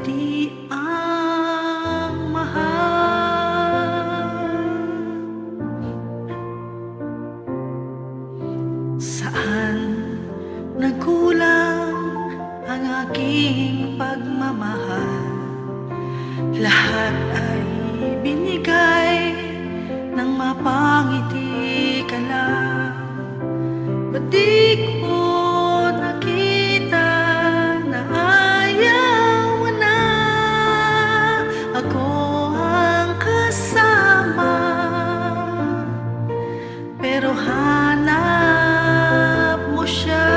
di ang mahal? Saan nagkulang ang aking pagmamahal? Lahat ay binigay nang mapangiti ka lang. Ba't di ko nakita na ayaw mo na ako ang kasama? Pero hanap mo siya,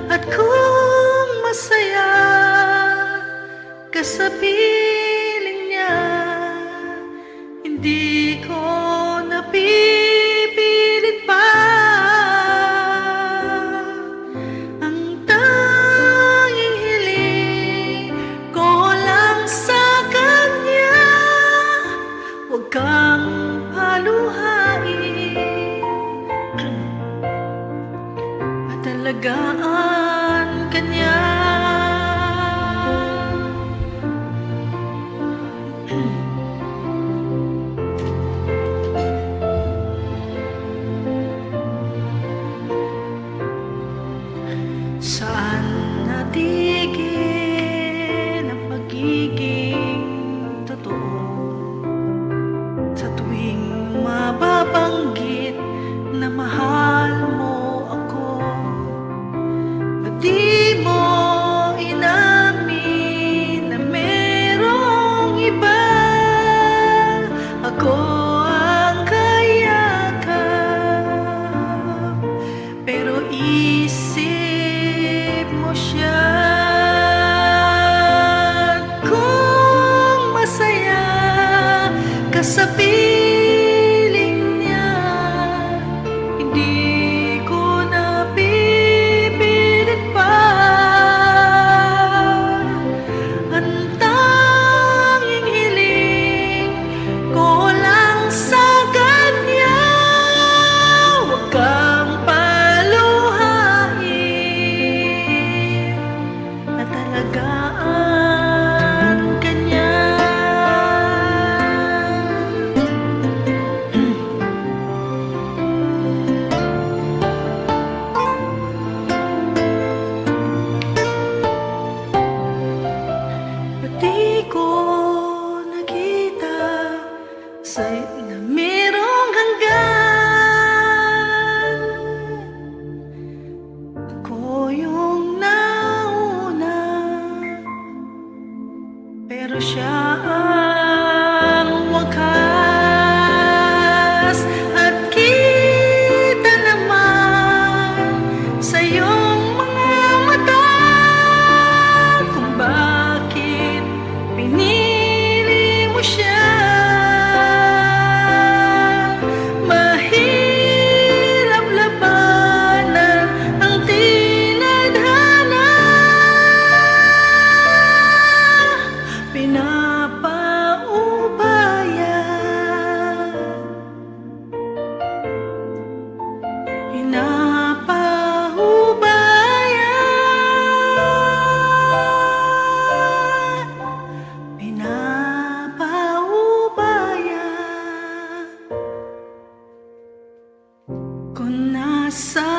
at kung masaya ka sa piling niya, hindi ko napipilit pa. Ang tanging hiling ko lang sa kanya, huwag kang paluhain at alagaan ka niya. Saan natigil ang pagiging totoo? Sa tuwing mababanggit na mahal mo ako, ba't di mo inamin na merong iba? Ako ang kayakap, pero isip mo siya. Kung masaya ka sa piling niya, hindi ko napipilit pa. Ang tanging hiling ko lang sa kanya, huwag kang paluhain at alagaan ka niya. Ba't di ko nakita sa'yo na merong hanggan? Ako yung nauna, pero siya ang wakas. At kita naman sa iyong mga mata kung bakit pinili mo siya. Mahirap labanan ang tinadhana, pinapaubaya, pinapaubaya, pinapaubaya. Kung nasa